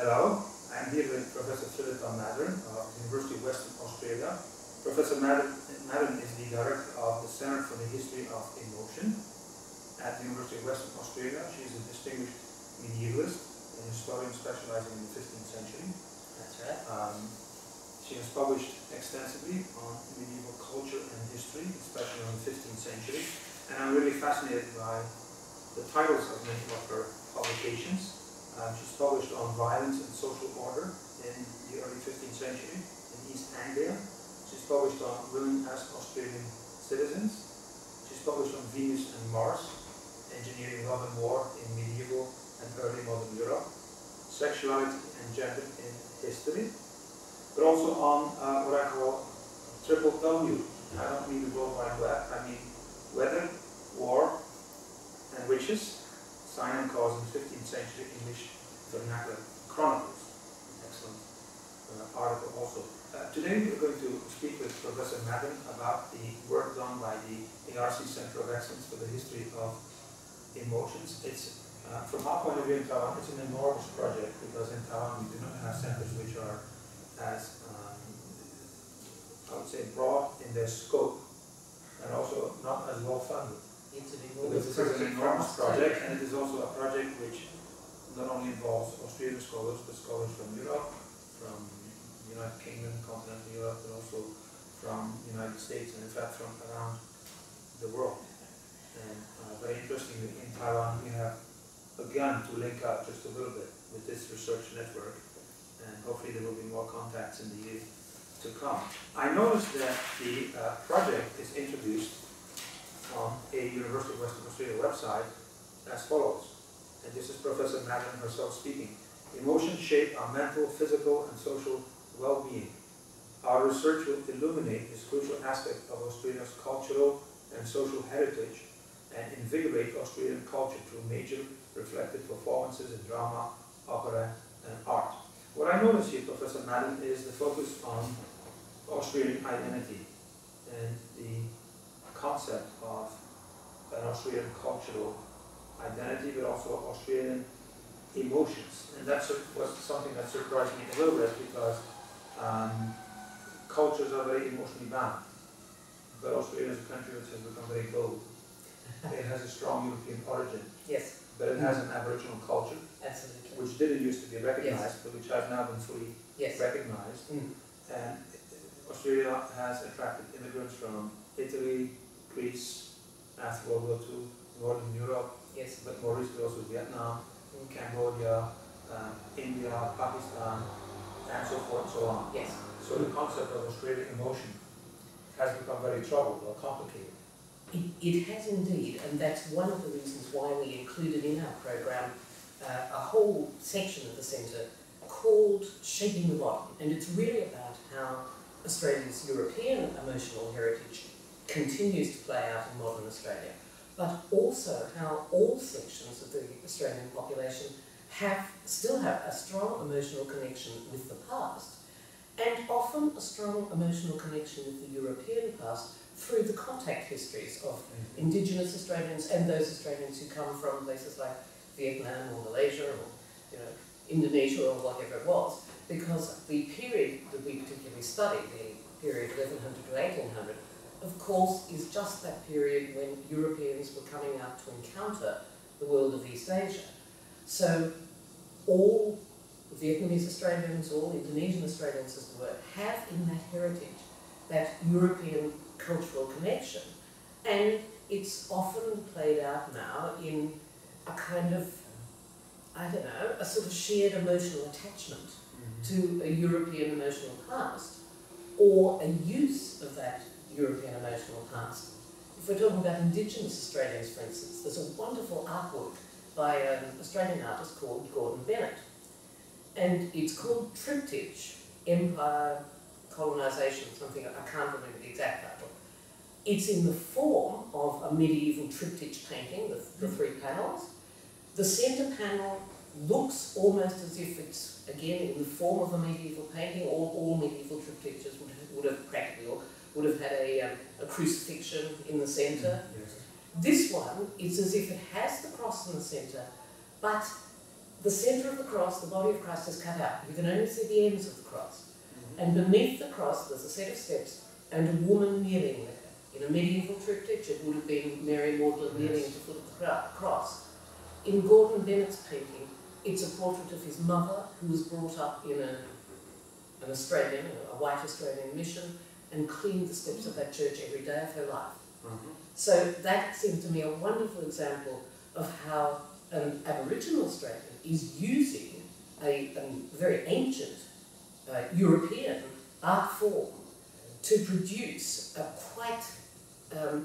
Hello, I'm here with Professor Philippa Maddern of the University of Western Australia. Professor Maddern is the director of the Centre for the History of Emotion at the University of Western Australia. She is a distinguished medievalist, an historian specializing in the 15th century. That's right. She has published extensively on medieval culture and history, especially on the 15th century. And I'm really fascinated by the titles of many of her publications. She's published on violence and social order in the early 15th century in East Anglia. She's published on women as Australian citizens. She's published on Venus and Mars, engineering, love and war in medieval and early modern Europe, sexuality and gender in history, but also on what I call triple W. I don't mean the World Wide Web, I mean weather, war, and witches, sign and cause in 15th century English vernacular chronicles. Excellent article also. Today we're going to speak with Professor Maddern about the work done by the ARC Center of Excellence for the History of Emotions. It's, from our point of view in Taiwan, it's an enormous project because in Taiwan we do not have centers which are as, I would say, broad in their scope and also not as well funded. Because this is an enormous project, and it is also a project which not only involves Australian scholars, but scholars from Europe, from the United Kingdom, continental Europe, but also from the United States, and in fact from around the world. And very interestingly, in Taiwan we have begun to link up just a little bit with this research network, and hopefully there will be more contacts in the years to come. I noticed that the project is introduced on a University of Western Australia website as follows, and this is Professor Maddern herself speaking. Emotions shape our mental, physical and social well-being. Our research will illuminate this crucial aspect of Australia's cultural and social heritage and invigorate Australian culture through major reflective performances in drama, opera and art. What I notice here, Professor Maddern, is the focus on Australian identity and the concept of an Australian cultural identity, but also Australian emotions. And that was something that surprised me a little bit because cultures are very emotionally bound. But Australia is a country which has become very bold. It has a strong European origin. Yes. But it has an Aboriginal culture. Absolutely. Which didn't used to be recognized, yes. but which has now been fully yes. recognized. And Australia has attracted immigrants from Italy, Greece, after World War II, Northern Europe, yes. but more recently also Vietnam, Cambodia, India, Pakistan, and so forth and so on. Yes. So the concept of Australian emotion has become very troubled or complicated. It has indeed, and that's one of the reasons why we included in our program a whole section of the centre called Shaping the Modern, and it's really about how Australia's European emotional heritage continues to play out in modern Australia, but also how all sections of the Australian population still have a strong emotional connection with the past, and often a strong emotional connection with the European past through the contact histories of Indigenous Australians and those Australians who come from places like Vietnam or Malaysia or Indonesia or whatever it was, because the period that we particularly studied, the period 1100 to 1800, of course, is just that period when Europeans were coming out to encounter the world of East Asia. So all Vietnamese Australians, all Indonesian Australians as it were, have in that heritage that European cultural connection, and it's often played out now in a kind of, I don't know, a sort of shared emotional attachment to a European emotional past, or a use of that European emotional past. If we're talking about Indigenous Australians, for instance, there's a wonderful artwork by an Australian artist called Gordon Bennett, and it's called Triptych, Empire, Colonisation, something, I can't remember the exact title. It's in the form of a medieval triptych painting, the three panels. The centre panel looks almost as if it's, again, in the form of a medieval painting. All medieval triptychs would have practically, or would have had a crucifixion in the centre. Yes. This one, it's as if it has the cross in the centre, but the centre of the cross, the body of Christ, is cut out. You can only see the ends of the cross. And beneath the cross, there's a set of steps and a woman kneeling there. In a medieval triptych, it would have been Mary Magdalene kneeling at the foot of the cross. In Gordon Bennett's painting, it's a portrait of his mother, who was brought up in an Australian, a white Australian mission, and cleaned the steps of that church every day of her life. So that seemed to me a wonderful example of how an Aboriginal Australian is using a very ancient European art form to produce a quite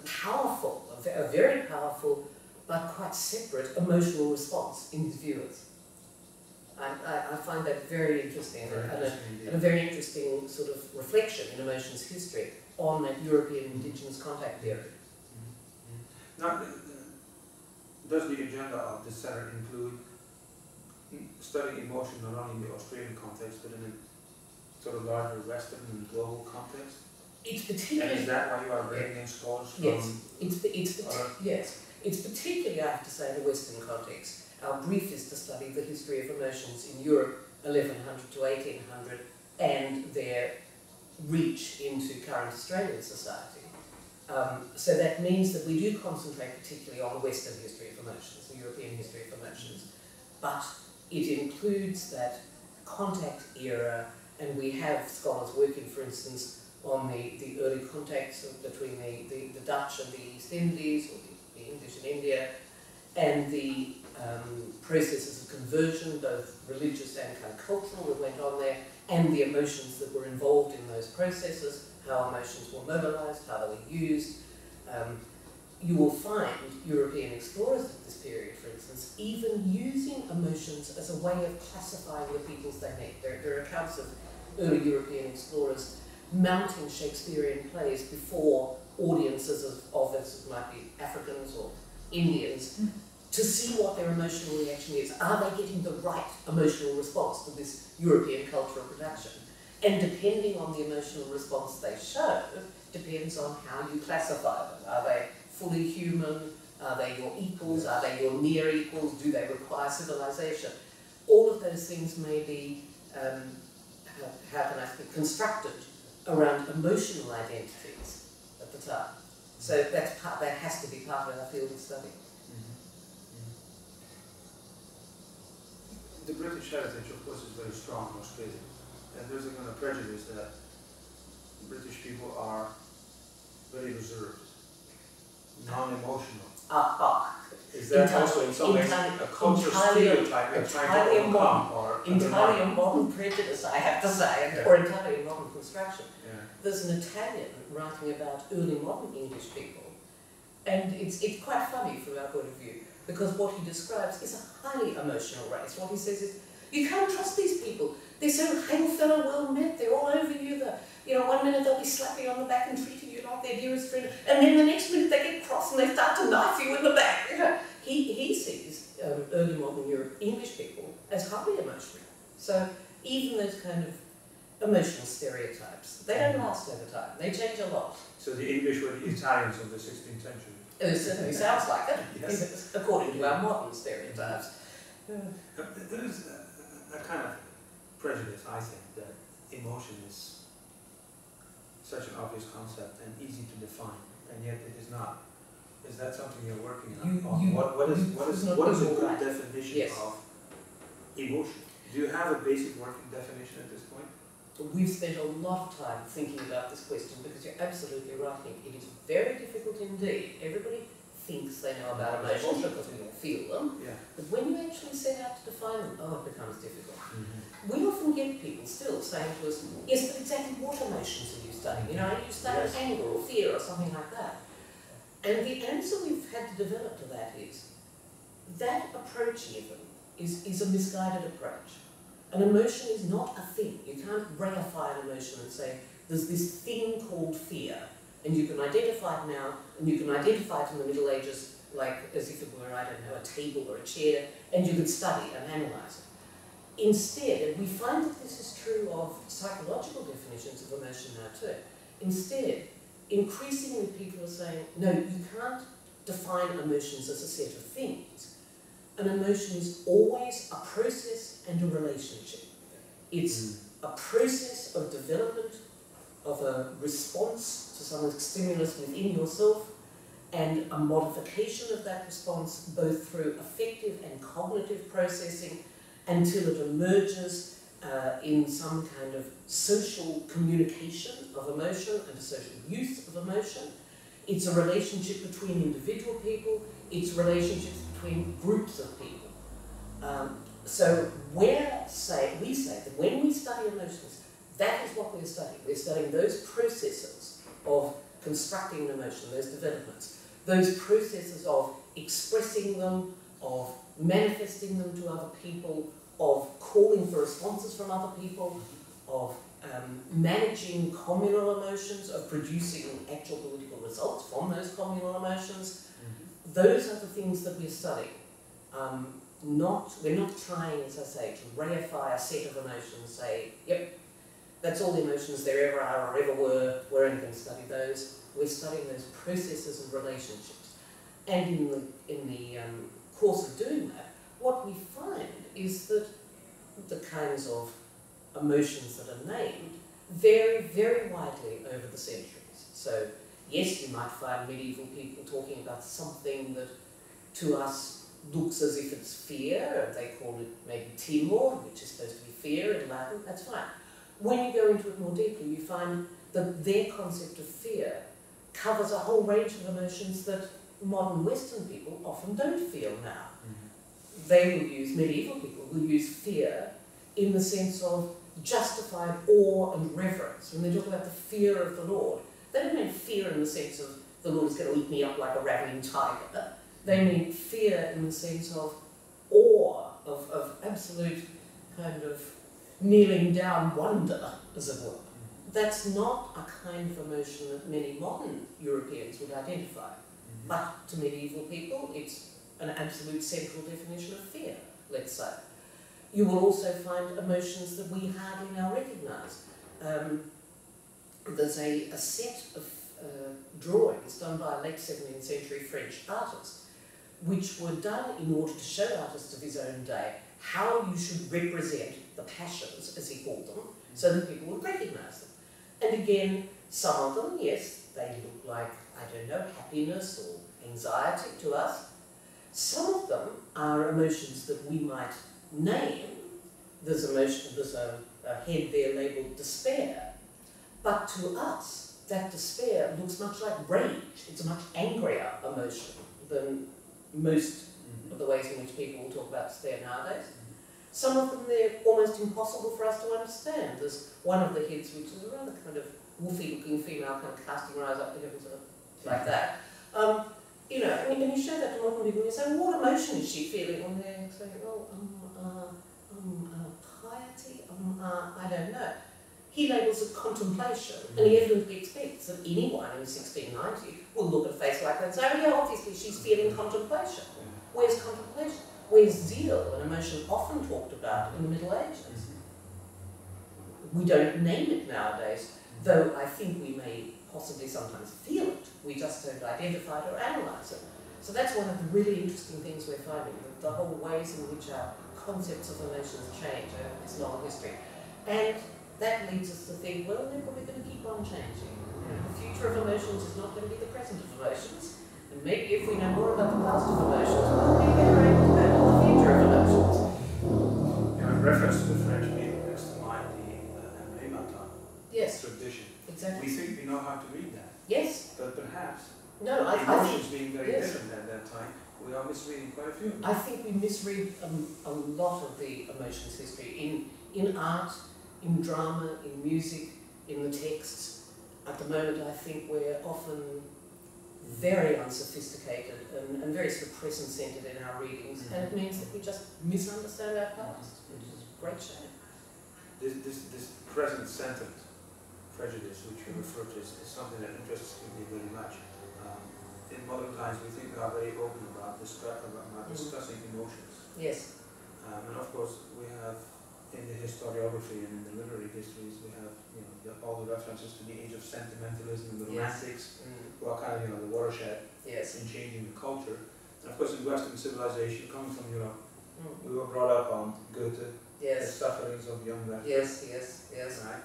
powerful, a very powerful, but quite separate emotional response in his viewers. I find that very interesting, and a very interesting sort of reflection in emotions history on that European indigenous contact period. Now, does the agenda of the centre include studying emotion not only in the Australian context, but in a sort of larger Western and global context? It's particularly... And is that why you are bringing in scholars from... Yes, it's particularly, I have to say, in a Western context. Our brief is to study the history of emotions in Europe, 1100 to 1800, and their reach into current Australian society. So that means that we do concentrate particularly on the Western history of emotions, the European history of emotions, but it includes that contact era, and we have scholars working, for instance, on the early contacts between the Dutch and the East Indies, or the English in India, and the processes of conversion, both religious and kind of cultural, that went on there, and the emotions that were involved in those processes, how emotions were mobilized, how they were used. You will find European explorers at this period, for instance, even using emotions as a way of classifying the peoples they met. There are accounts of early European explorers mounting Shakespearean plays before audiences of as it might be Africans or Indians, to see what their emotional reaction is. Are they getting the right emotional response to this European cultural production? And depending on the emotional response they show, depends on how you classify them. Are they fully human? Are they your equals? Are they your near equals? Do they require civilization? All of those things may be, how can I speak, constructed around emotional identities at the time. So that has to be part of our field of study. The British heritage, of course, is very strong in Australia, and there's a kind of prejudice that British people are very reserved, non-emotional. Is that also in some ways a cultural stereotype you're trying to overcome, or entirely a modern prejudice, I have to say, or entirely a modern construction? There's an Italian writing about early modern English people, and it's quite funny from our point of view, because what he describes is a highly emotional race. What he says is, you can't trust these people. They're so hail fellow well met, they're all over you. One minute they'll be slapping you on the back and treating you like their dearest friend, and then the next minute they get cross and they start to knife you in the back. He sees early modern English people as highly emotional. So even those kind of emotional stereotypes, they don't last over time. They change a lot. So the English were the Italians of the 16th century. It certainly sounds like it, yes. According to our modern stereotypes. There is a kind of prejudice, I think, that emotion is such an obvious concept and easy to define, and yet it is not. Is that something you're working on? What is a good definition of emotion? Do you have a basic working definition at this point? We've spent a lot of time thinking about this question, because you're absolutely right, Henk. It is very difficult indeed. Everybody thinks they know about emotions because we all feel them, but when you actually set out to define them, it becomes difficult. We often get people still saying to us, yes, but exactly what emotions are you studying? Are you studying anger or fear or something like that? And the answer we've had to develop to that is, that approach even is a misguided approach. An emotion is not a thing. You can't reify an emotion and say, there's this thing called fear, and you can identify it now, and you can identify it in the Middle Ages, like as if it were, I don't know, a table or a chair, and you could study and analyse it. Instead, and we find that this is true of psychological definitions of emotion now too, instead, increasingly people are saying, no, you can't define emotions as a set of things. an emotion is always a process and a relationship. It's a process of development, of a response to some stimulus within yourself, and a modification of that response both through affective and cognitive processing until it emerges in some kind of social communication of emotion and a social use of emotion. It's a relationship between individual people, it's relationships between groups of people. So we say that when we study emotions, that is what we're studying. We're studying those processes of constructing an emotion, those developments, those processes of expressing them, of manifesting them to other people, of calling for responses from other people, of managing communal emotions, of producing actual political results from those communal emotions. Those are the things that we're studying. We're not trying, as I say, to reify a set of emotions, say, yep, that's all the emotions there ever are or ever were, we're only going to study those. We're studying those processes and relationships. And in the course of doing that, what we find is that the kinds of emotions that are named vary very widely over the centuries. So yes, you might find medieval people talking about something that to us looks as if it's fear, and they call it maybe timor, which is supposed to be fear in Latin, that's fine. When you go into it more deeply, you find that their concept of fear covers a whole range of emotions that modern Western people often don't feel now. They will use, medieval people will use fear in the sense of justified awe and reverence. When they talk about the fear of the Lord, they don't mean fear in the sense of the Lord is going to eat me up like a ravening tiger. They mean fear in the sense of awe, of absolute kind of kneeling down wonder, as it were. That's not a kind of emotion that many modern Europeans would identify. But to medieval people, it's an absolute central definition of fear, let's say. You will also find emotions that we hardly now recognise. There's a set of drawings done by a late 17th century French artist, which were done in order to show artists of his own day how you should represent the passions, as he called them, so that people would recognise them. And again, some of them, yes, they look like, I don't know, happiness or anxiety to us. Some of them are emotions that we might name. There's a head there labelled despair. But to us, that despair looks much like rage. It's a much angrier emotion than most of the ways in which people will talk about despair nowadays. Some of them, they're almost impossible for us to understand. There's one of the heads which is a rather kind of woofy-looking female, kind of casting her eyes up to heaven, sort of like that. You know, and you show that to modern people, and you say, well, what emotion is she feeling? And they're saying, piety, I don't know. He labels it contemplation, and he evidently expects that anyone in 1690 will look at a face like that and say, oh yeah, obviously she's feeling contemplation. Where's contemplation? Where's zeal, an emotion often talked about in the Middle Ages? We don't name it nowadays, though I think we may possibly sometimes feel it. We just don't identify it or analyse it. So that's one of the really interesting things we're finding, that the whole ways in which our concepts of emotions change over this long history. And that leads us to think, well, they're probably going to keep on changing. You know, the future of emotions is not going to be the present of emotions. And maybe if we know more about the past of emotions, we'll be better able to handle the future of emotions. In reference to the French people, next to mind the Matin yes, tradition. exactly. We think we know how to read that. Yes. But perhaps, no, I emotions think, being very yes. different at that time, we are misreading quite a few. I think we misread a lot of the emotions history in art, in drama, in music, in the texts. At the moment, I think we're often very unsophisticated and very sort of present-centred in our readings, and it means that we just misunderstand our past, which is a great shame. This present-centred prejudice, which you refer to, is something that interests me very much. In modern times, we think we are very open about discussing emotions. Yes. And of course, we have in the historiography and in the literary histories, we have all the references to the age of sentimentalism and the romantics, who are kind of the watershed yes. in changing the culture. Of course, in Western civilization, coming from Europe, we were brought up on Goethe, the sufferings of young men. Yes. Right?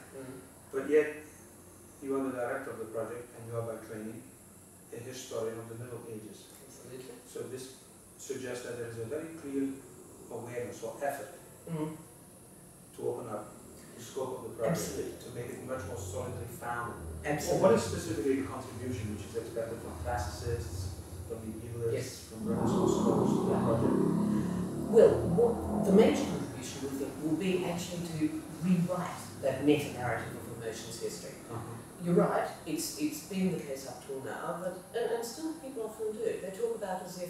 But yet, you are the director of the project, and you are by training a historian of the Middle Ages. Absolutely. So this suggests that there is a very clear awareness or effort to open up the scope of the project, Absolutely, to make it much more solidly founded. Absolutely. Well, what is specifically the contribution which is expected from classicists, from medievalists, from Renaissance scholars to the project? Well, the major contribution we think will be actually to rewrite that meta-narrative of emotions history. You're right, it's been the case up till now, but, and still people often do. They talk about as if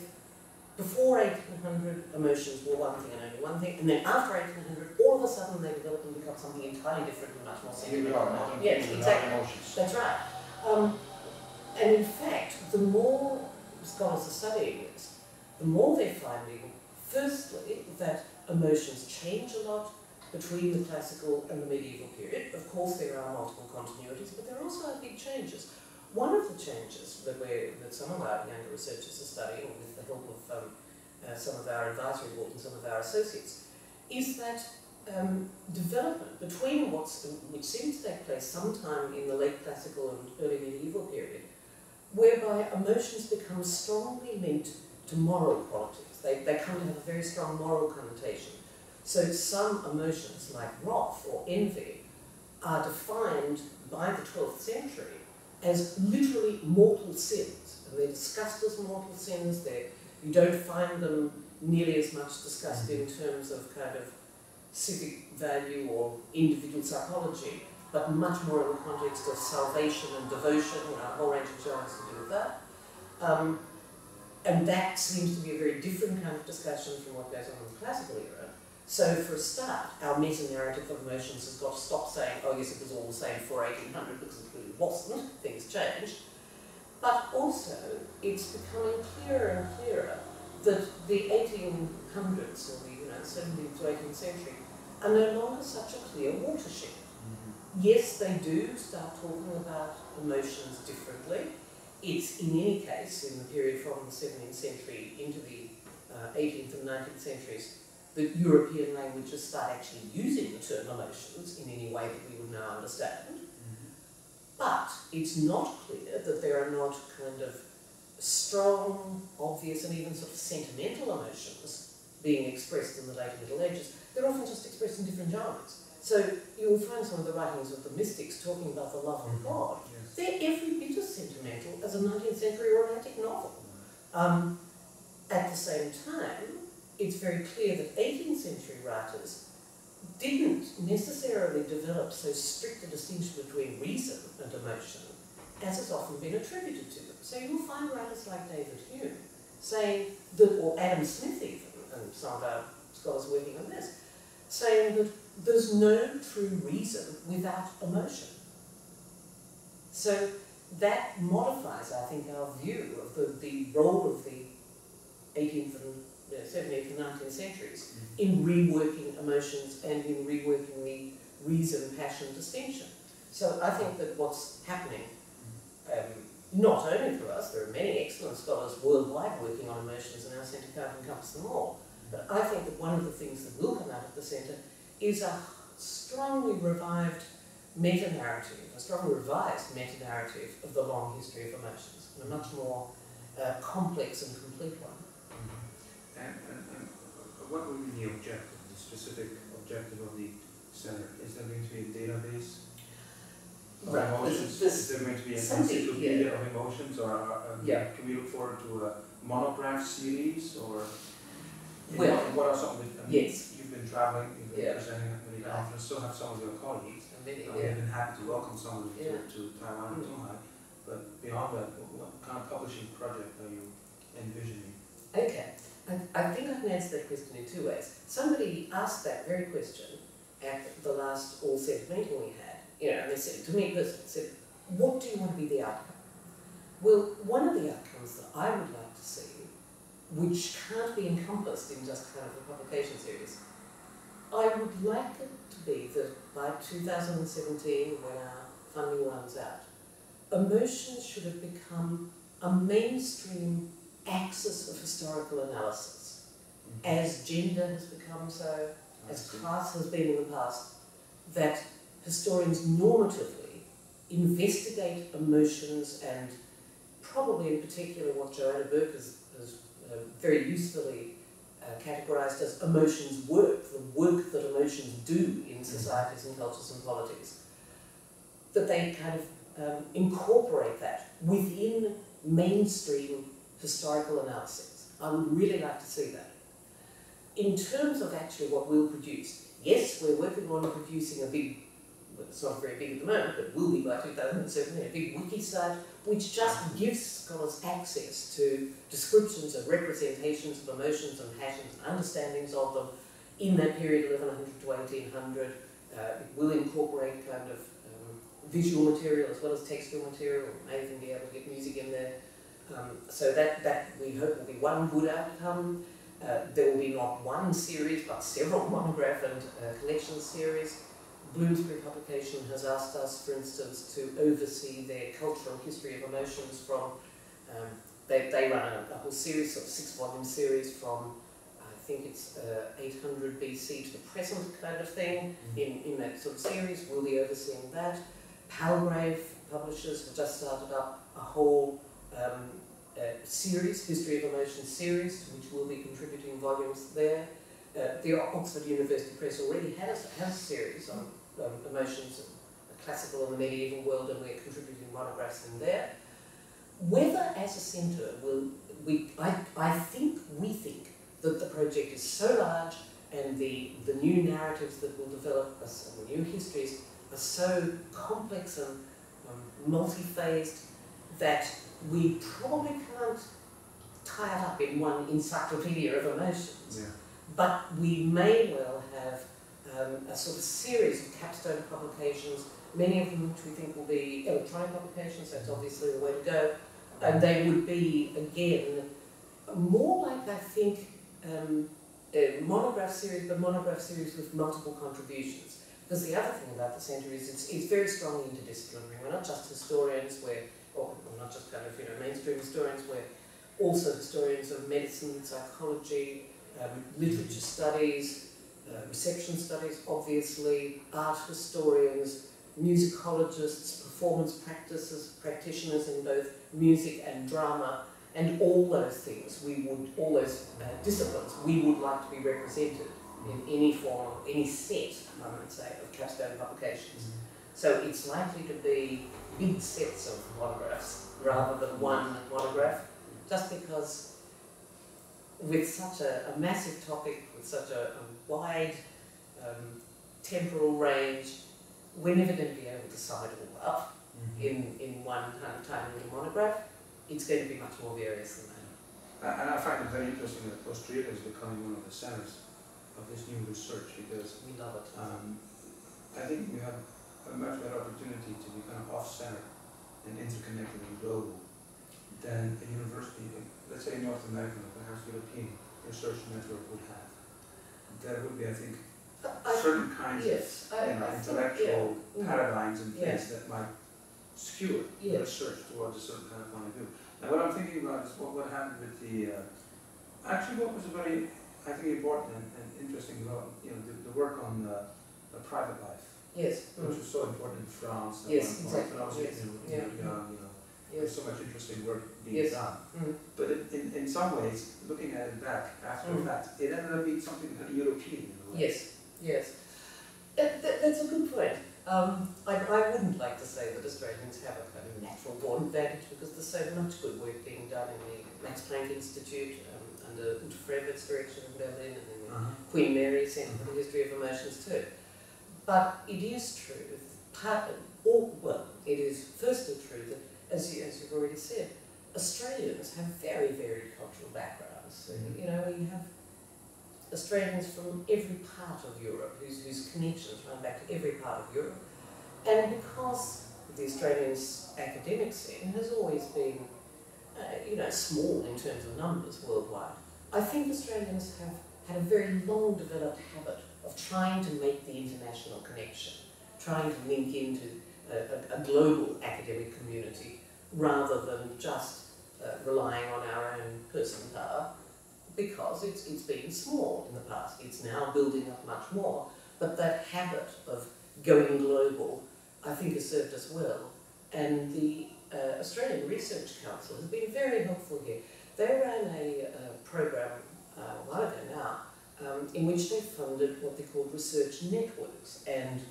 before 1800 emotions were one thing and only one thing, and then after 1800 all of a sudden they develop and become something entirely different and much more sentimental. Yes, exactly. That's right. And in fact, the more scholars are studying this, the more they're finding, firstly, that emotions change a lot between the classical and the medieval period. Of course, there are multiple continuities, but there are also big changes. One of the changes that some of our younger researchers are studying, with the help of some of our advisory board and some of our associates, is that development between which seems to take place sometime in the late classical and early medieval period, whereby emotions become strongly linked to moral qualities. They come to have a very strong moral connotation. So some emotions, like wrath or envy, are defined by the 12th century as literally mortal sins. And they're discussed as mortal sins. You don't find them nearly as much discussed in terms of kind of civic value or individual psychology, but much more in the context of salvation and devotion, a whole range of genres to do with that. And that seems to be a very different kind of discussion from what goes on in the classical era. So for a start, our meta-narrative of emotions has got to stop saying, oh yes, it was all the same before 1800, because it really wasn't, things changed. But also, it's becoming clearer and clearer that the 1800s, or the 17th to 18th century, are no longer such a clear watershed. Yes, they do start talking about emotions differently. It's, in any case, in the period from the 17th century into the 18th and 19th centuries, that European languages start actually using the term emotions in any way that we would now understand. But it's not clear that there are not kind of strong, obvious, and even sort of sentimental emotions being expressed in the late Middle Ages. They're often just expressed in different genres. So you will find some of the writings of the mystics talking about the love of God. They're every bit as sentimental as a 19th century romantic novel. At the same time, it's very clear that 18th century writers didn't necessarily develop so strict a distinction between reason and emotion as has often been attributed to them. So you'll find writers like David Hume saying that, or Adam Smith even, and some of our scholars working on this, saying that there's no true reason without emotion. So that modifies, I think, our view of the role of the 18th and 17th and 19th centuries in reworking emotions and in reworking the reason-passion distinction. So I think that what's happening, not only for us, there are many excellent scholars worldwide working on emotions, and our centre can't encompass them all, but I think that one of the things that will come out of the centre is a strongly revived meta-narrative, a strongly revised meta-narrative of the long history of emotions, and a much more complex and complete one. And what will be the objective, the specific objective of the centre? Is there going to be a database of emotions? Is there going to be an encyclopedia of emotions, or can we look forward to a monograph series, or what are some of the? You've been traveling, you've been presenting at many conferences, so have some of your colleagues. We've been happy to welcome some of you to Taiwan and Tunghai. But beyond that, what kind of publishing project are you envisioning? Okay. I think I can answer that question in two ways. Somebody asked that very question at the last all-centre meeting we had, and they said, to me personally, what do you want to be the outcome? Well, one of the outcomes that I would like to see, which can't be encompassed in just kind of a publication series, I would like it to be that by 2017, when our funding runs out, emotions should have become a mainstream axis of historical analysis, as gender has become so, as class has been in the past, that historians normatively investigate emotions and probably in particular what Joanna Burke has very usefully categorised as emotions work, the work that emotions do in societies and cultures and politics, that they kind of incorporate that within mainstream historical analysis. I would really like to see that. In terms of actually what we'll produce, yes, we're working on producing a big, well, it's not very big at the moment, but will be by 2007, a big wiki site, which just gives scholars access to descriptions and representations of emotions and passions and understandings of them in that period 1100 to 1800. It will incorporate kind of visual material as well as textual material, may even be able to get music in there. So that we hope will be one good outcome. There will be not one series, but several monograph and collection series. Bloomsbury Publication has asked us, for instance, to oversee their cultural history of emotions from, they run a whole series, sort of 6-volume series from, I think it's 800 BC to the present kind of thing, in that sort of series. We'll be overseeing that. Palgrave Publishers have just started up a whole series, History of Emotion series, to which we'll be contributing volumes there. The Oxford University Press already has a series on emotions, the classical and the medieval world, and we're contributing monographs in there. Whether as a centre we think that the project is so large and the new narratives that will develop, and the new histories are so complex and multi-phased that we probably can't tie it up in one encyclopedia of emotions. Yeah. But we may well have a sort of series of capstone publications, many of them which we think will be electronic publications, that's obviously the way to go. And they would be, again, more like, I think, a monograph series, but monograph series with multiple contributions. Because the other thing about the centre is it's very strongly interdisciplinary. We're not just historians, or not just kind of mainstream historians, we're also historians of medicine, psychology, literature studies, reception studies, obviously, art historians, musicologists, performance practitioners in both music and drama, and all those things, all those disciplines, we would like to be represented in any form, any set, I might say, of capstone publications. So it's likely to be big sets of monographs rather than one monograph, just because with such a massive topic, with such a wide temporal range, we're never going to be able to sum it all up in one kind of tiny little monograph. It's going to be much more various than that. And I find it very interesting that Australia is becoming one of the centres of this new research, because we love it. I think we have a much better opportunity to be kind of off-centre and interconnected and global than a university, let's say North American or perhaps European research network would have. There would be, I think, certain kinds of intellectual paradigms and things that might skew the research towards a certain kind of point of view. Now what I'm thinking about is what happened with the, actually what was a very, I think, important and interesting development, the work on the private life. Yes. Which was so important in France. Yes, exactly. There's so much interesting work being done. But in some ways, looking at it back after the fact, it ended up being something kind of European in a way. Yes. That's a good point. I wouldn't like to say that Australians have a kind of natural born advantage, because there's so much good work being done in the Max Planck Institute under Ute Frebert's direction in Berlin, and in the Queen Mary Centre for the History of Emotions too. But it is true, it is firstly true that, as you've already said, Australians have very varied cultural backgrounds. We have Australians from every part of Europe whose connections run back to every part of Europe. And because the Australians' academic scene has always been, small in terms of numbers worldwide, I think Australians have had a very long developed habit of trying to make the international connection, trying to link into a global academic community rather than just relying on our own person power, because it's been small in the past. It's now building up much more, but that habit of going global, I think, has served us well. And the Australian Research Council has been very helpful here. They ran a program a while ago now, in which they funded what they called research networks, and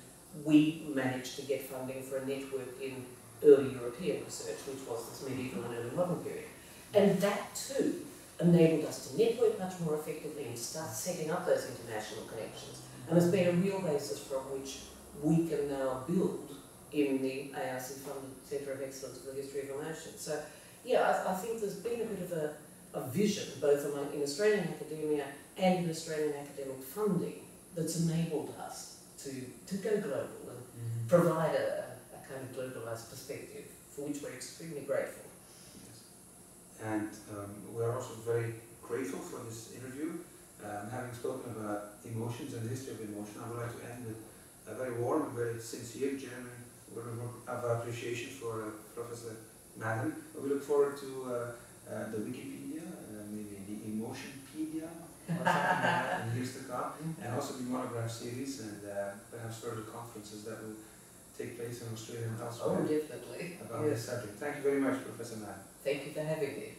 we managed to get funding for a network in early European research, which was this medieval and early modern period. And that too enabled us to network much more effectively and start setting up those international connections, and has been a real basis from which we can now build in the ARC-funded Centre of Excellence for the History of Emotion. So yeah, I think there's been a bit of a vision, both in Australian academia and in Australian academic funding, that's enabled us to go global and provide a kind of globalised perspective, for which we're extremely grateful. Yes. And we're also very grateful for this interview. Having spoken about emotions and the history of emotion, I would like to end with a very warm and very sincere, genuine word of appreciation for Professor Maddern. We look forward to the Wikipedia, maybe the Emotionpedia, or something like that in years to come, and also the monograph series and perhaps further conferences that will take place in Australia and elsewhere. Oh, definitely. About this subject. Thank you very much, Professor Maddern. Thank you for having me.